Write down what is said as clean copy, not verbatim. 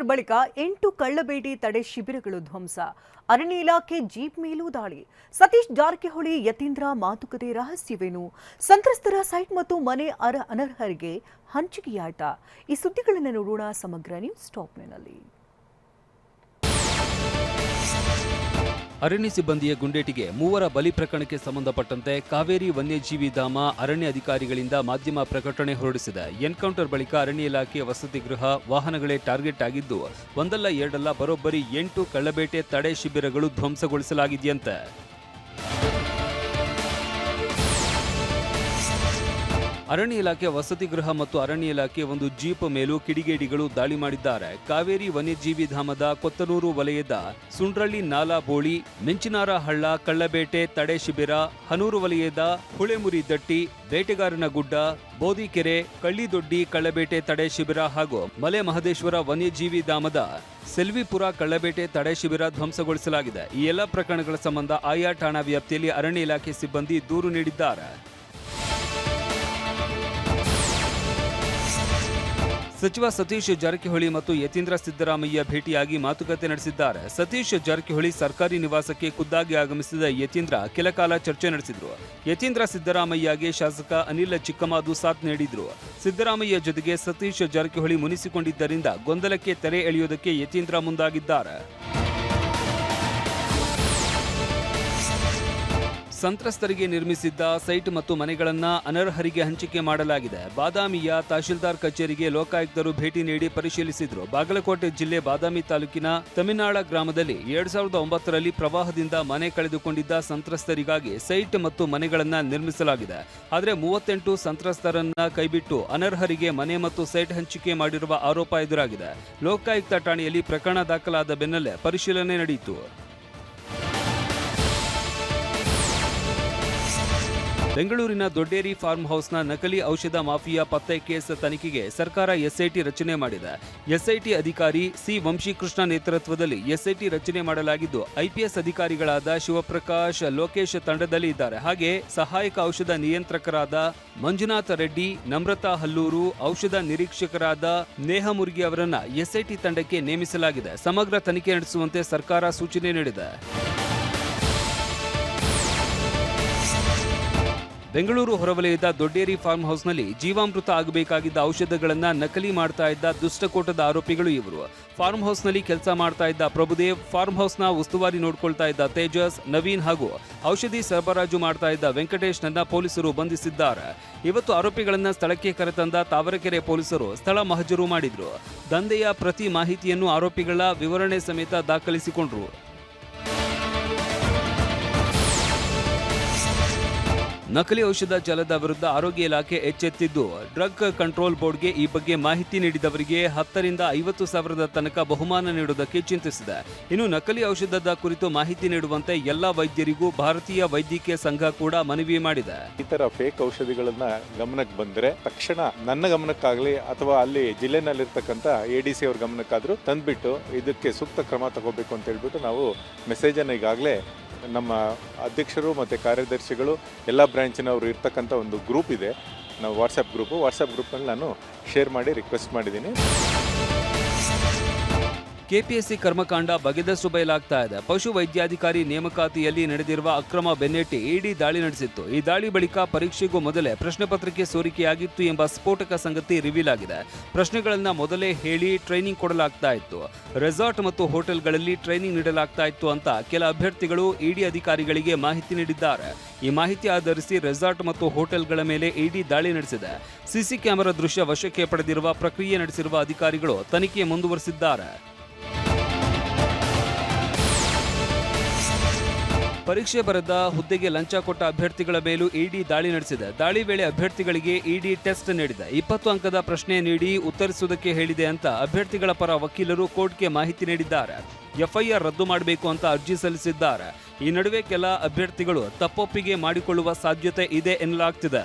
Encounter ಬಳಿಕ 8 ಕಳ್ಳಬೇಟೆ ತಡೆ ಶಿಬಿರಗಳು ಧ್ವಂಸ. ಅರಣ್ಯ ಇಲಾಖೆ ಜೀಪ್ ಮೇಲೂ ದಾಳಿ. ಸತೀಶ್ ಜಾರಕಿಹೊಳಿ ಯತೀಂದ್ರ ಮಾತುಕತೆ ರಹಸ್ಯವೇನು? ಸಂತ್ರಸ್ತರ ಸೈಟ್ ಮತ್ತು ಮನೆ ಅನರ್ಹರಿಗೆ ಹಂಚಿಕೆಯಾಟ. ಈ ಸುದ್ದಿಗಳನ್ನು ನೋಡೋಣ ಸಮಗ್ರ ನ್ಯೂಸ್ ಟಾಪ್ನಲ್ಲಿ. ಅರಣ್ಯ ಸಿಬ್ಬಂದಿಯ ಗುಂಡೇಟಿಗೆ 3 ಬಲಿ ಪ್ರಕರಣಕ್ಕೆ ಸಂಬಂಧಪಟ್ಟಂತೆ ಕಾವೇರಿ ವನ್ಯಜೀವಿ ಧಾಮ ಅರಣ್ಯ ಅಧಿಕಾರಿಗಳಿಂದ ಮಾಧ್ಯಮ ಪ್ರಕಟಣೆ ಹೊರಡಿಸಿದೆ. ಎನ್ಕೌಂಟರ್ ಬಳಿಕ ಅರಣ್ಯ ಇಲಾಖೆ ವಸತಿ ಗೃಹ ವಾಹನಗಳೇ ಟಾರ್ಗೆಟ್ ಆಗಿದ್ದು, ಒಂದಲ್ಲ ಎರಡಲ್ಲ ಬರೋಬ್ಬರಿ 8 ಕಳ್ಳಬೇಟೆ ತಡೆ ಶಿಬಿರಗಳು ಧ್ವಂಸಗೊಳಿಸಲಾಗಿದೆಯಂತೆ. ಅರಣ್ಯ ಇಲಾಖೆ ವಸತಿ ಗೃಹ ಮತ್ತು ಅರಣ್ಯ ಇಲಾಖೆ ಒಂದು ಜೀಪ್ ಮೇಲೂ ಕಿಡಿಗೇಡಿಗಳು ದಾಳಿ ಮಾಡಿದ್ದಾರೆ. ಕಾವೇರಿ ವನ್ಯಜೀವಿ ಧಾಮದ ಕೊತ್ತನೂರು ವಲಯದ ಸುಂಡ್ರಳ್ಳಿ ನಾಲಾ ಬೋಳಿ, ಮಿಂಚಿನಾರ ಹಳ್ಳ ಕಳ್ಳಬೇಟೆ ತಡೆ ಶಿಬಿರ, ಹನೂರು ವಲಯದ ಹುಳೆಮುರಿ ದಟ್ಟಿ, ಬೇಟೆಗಾರನ ಗುಡ್ಡ, ಬೋದಿಕೆರೆ, ಕಳ್ಳಿದೊಡ್ಡಿ ಕಳ್ಳಬೇಟೆ ತಡೆ ಶಿಬಿರ ಹಾಗೂ ಮಲೆ ಮಹದೇಶ್ವರ ವನ್ಯಜೀವಿ ಧಾಮದ ಸೆಲ್ವಿಪುರ ಕಳ್ಳಬೇಟೆ ತಡೆ ಶಿಬಿರ ಧ್ವಂಸಗೊಳಿಸಲಾಗಿದೆ. ಈ ಎಲ್ಲ ಪ್ರಕರಣಗಳ ಸಂಬಂಧ ಆಯಾ ಠಾಣಾ ವ್ಯಾಪ್ತಿಯಲ್ಲಿ ಅರಣ್ಯ ಇಲಾಖೆ ಸಿಬ್ಬಂದಿ ದೂರು ನೀಡಿದ್ದಾರೆ. ಸಚಿವ ಸತೀಶ್ ಜಾರಕಿಹೊಳಿ ಮತ್ತು ಯತೀಂದ್ರ ಸಿದ್ದರಾಮಯ್ಯ ಭೇಟಿಯಾಗಿ ಮಾತುಕತೆ ನಡೆಸಿದ್ದಾರೆ. ಸತೀಶ್ ಜಾರಕಿಹೊಳಿ ಸರ್ಕಾರಿ ನಿವಾಸಕ್ಕೆ ಖುದ್ದಾಗಿ ಆಗಮಿಸಿದ ಯತೀಂದ್ರ ಕೆಲ ಕಾಲ ಚರ್ಚೆ ನಡೆಸಿದ್ರು. ಯತೀಂದ್ರ ಸಿದ್ದರಾಮಯ್ಯಗೆ ಶಾಸಕ ಅನಿಲ್ ಚಿಕ್ಕಮಾದು ಸಾಥ್ ನೀಡಿದ್ರು. ಸಿದ್ದರಾಮಯ್ಯ ಜೊತೆಗೆ ಸತೀಶ್ ಜಾರಕಿಹೊಳಿ ಮುನಿಸಿಕೊಂಡಿದ್ದರಿಂದ ಗೊಂದಲಕ್ಕೆ ತೆರೆ ಎಳೆಯುವುದಕ್ಕೆ ಯತೀಂದ್ರ ಮುಂದಾಗಿದ್ದಾರೆ. ಸಂತ್ರಸ್ತರಿಗೆ ನಿರ್ಮಿಸಿದ್ದ ಸೈಟ್ ಮತ್ತು ಮನೆಗಳನ್ನು ಅನರ್ಹರಿಗೆ ಹಂಚಿಕೆ ಮಾಡಲಾಗಿದೆ. ಬಾದಾಮಿಯ ತಹಶೀಲ್ದಾರ್ ಕಚೇರಿಗೆ ಲೋಕಾಯುಕ್ತರು ಭೇಟಿ ನೀಡಿ ಪರಿಶೀಲಿಸಿದರು. ಬಾಗಲಕೋಟೆ ಜಿಲ್ಲೆ ಬಾದಾಮಿ ತಾಲೂಕಿನ ತಮಿನಾಳ ಗ್ರಾಮದಲ್ಲಿ 2009ರಲ್ಲಿ ಪ್ರವಾಹದಿಂದ ಮನೆ ಕಳೆದುಕೊಂಡಿದ್ದ ಸಂತ್ರಸ್ತರಿಗಾಗಿ ಸೈಟ್ ಮತ್ತು ಮನೆಗಳನ್ನು ನಿರ್ಮಿಸಲಾಗಿದೆ. ಆದರೆ 38 ಸಂತ್ರಸ್ತರನ್ನ ಕೈಬಿಟ್ಟು ಅನರ್ಹರಿಗೆ ಮನೆ ಮತ್ತು ಸೈಟ್ ಹಂಚಿಕೆ ಮಾಡಿರುವ ಆರೋಪ ಎದುರಾಗಿದೆ. ಲೋಕಾಯುಕ್ತ ಠಾಣೆಯಲ್ಲಿ ಪ್ರಕರಣ ದಾಖಲಾದ ಬೆನ್ನಲ್ಲೇ ಪರಿಶೀಲನೆ ನಡೆಯಿತು. ಬೆಂಗಳೂರಿನ ದೊಡ್ಡೇರಿ ಫಾರ್ಮ್ ಹೌಸ್ನ ನಕಲಿ ಔಷಧ ಮಾಫಿಯಾ ಪತ್ತೆ ಕೇಸ್ ತನಿಖೆಗೆ ಸರ್ಕಾರ ಎಸ್ಐಟಿ ರಚನೆ ಮಾಡಿದೆ. ಎಸ್ಐಟಿ ಅಧಿಕಾರಿ ಸಿ ವಂಶೀಕೃಷ್ಣ ನೇತೃತ್ವದಲ್ಲಿ ಎಸ್ಐಟಿ ರಚನೆ ಮಾಡಲಾಗಿದ್ದು, ಐಪಿಎಸ್ ಅಧಿಕಾರಿಗಳಾದ ಶಿವಪ್ರಕಾಶ್, ಲೋಕೇಶ್ ತಂಡದಲ್ಲಿ ಇದ್ದಾರೆ. ಹಾಗೆ ಸಹಾಯಕ ಔಷಧ ನಿಯಂತ್ರಕರಾದ ಮಂಜುನಾಥ ರೆಡ್ಡಿ, ನಮ್ರತಾ ಹಲ್ಲೂರು, ಔಷಧ ನಿರೀಕ್ಷಕರಾದ ನೇಹ ಮುರ್ಗಿ ಅವರನ್ನ ಎಸ್ಐಟಿ ತಂಡಕ್ಕೆ ನೇಮಿಸಲಾಗಿದೆ. ಸಮಗ್ರ ತನಿಖೆ ನಡೆಸುವಂತೆ ಸರ್ಕಾರ ಸೂಚನೆ ನೀಡಿದೆ. ಬೆಂಗಳೂರು ಹೊರವಲಯದ ದೊಡ್ಡೇರಿ ಫಾರ್ಮ್ ಹೌಸ್ನಲ್ಲಿ ಜೀವಾಮೃತ ಆಗಬೇಕಾಗಿದ್ದ ಔಷಧಗಳನ್ನು ನಕಲಿ ಮಾಡ್ತಾ ಇದ್ದ ದುಷ್ಟಕೋಟದ ಆರೋಪಿಗಳು ಇವರು. ಫಾರ್ಮ್ ಹೌಸ್ನಲ್ಲಿ ಕೆಲಸ ಮಾಡ್ತಾ ಇದ್ದ ಪ್ರಭುದೇವ್, ಫಾರ್ಮ್ ಹೌಸ್ನ ಉಸ್ತುವಾರಿ ನೋಡ್ಕೊಳ್ತಾ ಇದ್ದ ತೇಜಸ್, ನವೀನ್ ಹಾಗೂ ಔಷಧಿ ಸರಬರಾಜು ಮಾಡ್ತಾ ಇದ್ದ ವೆಂಕಟೇಶ್ನನ್ನ ಪೊಲೀಸರು ಬಂಧಿಸಿದ್ದಾರೆ. ಇವತ್ತು ಆರೋಪಿಗಳನ್ನ ಸ್ಥಳಕ್ಕೆ ಕರೆತಂದ ತಾವರೆಕೆರೆ ಪೊಲೀಸರು ಸ್ಥಳ ಮಹಜರು ಮಾಡಿದ್ರು. ದಂಧೆಯ ಪ್ರತಿ ಮಾಹಿತಿಯನ್ನು ಆರೋಪಿಗಳ ವಿವರಣೆ ಸಮೇತ ದಾಖಲಿಸಿಕೊಂಡ್ರು. ನಕಲಿ ಔಷಧ ಜಾಲದ ವಿರುದ್ಧ ಆರೋಗ್ಯ ಇಲಾಖೆ ಎಚ್ಚೆತ್ತಿದ್ದು, ಡ್ರಗ್ ಕಂಟ್ರೋಲ್ ಬೋರ್ಡ್ಗೆ ಈ ಬಗ್ಗೆ ಮಾಹಿತಿ ನೀಡಿದವರಿಗೆ 10 ರಿಂದ 50 ಸಾವಿರದ ತನಕ ಬಹುಮಾನ ನೀಡುವುದಕ್ಕೆ ಚಿಂತಿಸಿದೆ. ಇನ್ನು ನಕಲಿ ಔಷಧದ ಕುರಿತು ಮಾಹಿತಿ ನೀಡುವಂತೆ ಎಲ್ಲ ವೈದ್ಯರಿಗೂ ಭಾರತೀಯ ವೈದ್ಯಕೀಯ ಸಂಘ ಕೂಡ ಮನವಿ ಮಾಡಿದೆ. ಈ ತರ ಫೇಕ್ ಔಷಧಿಗಳನ್ನ ಗಮನಕ್ಕೆ ಬಂದ್ರೆ ತಕ್ಷಣ ನನ್ನ ಗಮನಕ್ಕಾಗಲಿ ಅಥವಾ ಅಲ್ಲಿ ಜಿಲ್ಲೆನಲ್ಲಿರ್ತಕ್ಕಂಥ ADC ಅವ್ರ ಗಮನಕ್ಕಾದ್ರೂ ತಂದ್ಬಿಟ್ಟು ಇದಕ್ಕೆ ಸೂಕ್ತ ಕ್ರಮ ತಗೋಬೇಕು ಅಂತ ಹೇಳ್ಬಿಟ್ಟು ನಾವು ಮೆಸೇಜ್ ಅನ್ನು ಈಗಾಗಲೇ ನಮ್ಮ ಅಧ್ಯಕ್ಷರು ಮತ್ತು ಕಾರ್ಯದರ್ಶಿಗಳು ಎಲ್ಲ ಬ್ರಾಂಚಿನವರು ಇರ್ತಕ್ಕಂಥ ಒಂದು ಗ್ರೂಪ್ ಇದೆ, ನಾವು ವಾಟ್ಸಪ್ ಗ್ರೂಪ್ನಲ್ಲಿ ನಾನು ಶೇರ್ ಮಾಡಿ ರಿಕ್ವೆಸ್ಟ್ ಮಾಡಿದ್ದೀನಿ. ಕೆಪಿಎಸ್ಸಿ ಕರ್ಮಕಾಂಡ ಬಗೆದಷ್ಟು ಬಯಲಾಗ್ತಾ ಇದೆ. ಪಶು ವೈದ್ಯಾಧಿಕಾರಿ ನೇಮಕಾತಿಯಲ್ಲಿ ನಡೆದಿರುವ ಅಕ್ರಮ ಬೆನ್ನಟ್ಟಿ ಇಡಿ ದಾಳಿ ನಡೆಸಿತ್ತು. ಈ ದಾಳಿ ಬಳಿಕ ಪರೀಕ್ಷೆಗೂ ಮೊದಲೇ ಪ್ರಶ್ನೆ ಪತ್ರಿಕೆ ಸೋರಿಕೆಯಾಗಿತ್ತು ಎಂಬ ಸ್ಫೋಟಕ ಸಂಗತಿ ರಿವೀಲ್ ಆಗಿದೆ. ಪ್ರಶ್ನೆಗಳನ್ನ ಮೊದಲೇ ಹೇಳಿ ಟ್ರೈನಿಂಗ್ ಕೊಡಲಾಗ್ತಾ ಇತ್ತು, ರೆಸಾರ್ಟ್ ಮತ್ತು ಹೋಟೆಲ್ಗಳಲ್ಲಿ ಟ್ರೈನಿಂಗ್ ನೀಡಲಾಗ್ತಾ ಇತ್ತು ಅಂತ ಕೆಲ ಅಭ್ಯರ್ಥಿಗಳು ಇಡಿ ಅಧಿಕಾರಿಗಳಿಗೆ ಮಾಹಿತಿ ನೀಡಿದ್ದಾರೆ. ಈ ಮಾಹಿತಿ ಆಧರಿಸಿ ರೆಸಾರ್ಟ್ ಮತ್ತು ಹೋಟೆಲ್ಗಳ ಮೇಲೆ ಇಡಿ ದಾಳಿ ನಡೆಸಿದೆ. ಸಿಸಿ ಕ್ಯಾಮೆರಾ ದೃಶ್ಯ ವಶಕ್ಕೆ ಪಡೆದಿರುವ ಪ್ರಕ್ರಿಯೆ ನಡೆಸಿರುವ ಅಧಿಕಾರಿಗಳು ತನಿಖೆ ಮುಂದುವರೆಸಿದ್ದಾರೆ. ಪರೀಕ್ಷೆ ಬರೆದ ಹುದ್ದೆಗೆ ಲಂಚ ಕೊಟ್ಟ ಅಭ್ಯರ್ಥಿಗಳ ಮೇಲೂ ಇಡಿ ದಾಳಿ ನಡೆಸಿದೆ. ದಾಳಿ ವೇಳೆ ಅಭ್ಯರ್ಥಿಗಳಿಗೆ ಇಡಿ ಟೆಸ್ಟ್ ನೀಡಿದೆ. 20 ಅಂಕದ ಪ್ರಶ್ನೆ ನೀಡಿ ಉತ್ತರಿಸುವುದಕ್ಕೆ ಹೇಳಿದೆ ಅಂತ ಅಭ್ಯರ್ಥಿಗಳ ಪರ ವಕೀಲರು ಕೋರ್ಟ್ಗೆ ಮಾಹಿತಿ ನೀಡಿದ್ದಾರೆ. ಎಫ್ಐಆರ್ ರದ್ದು ಮಾಡಬೇಕು ಅಂತ ಅರ್ಜಿ ಸಲ್ಲಿಸಿದ್ದಾರೆ. ಈ ನಡುವೆ ಕೆಲ ಅಭ್ಯರ್ಥಿಗಳು ತಪ್ಪೊಪ್ಪಿಗೆ ಮಾಡಿಕೊಳ್ಳುವ ಸಾಧ್ಯತೆ ಇದೆ ಎನ್ನಲಾಗ್ತಿದೆ.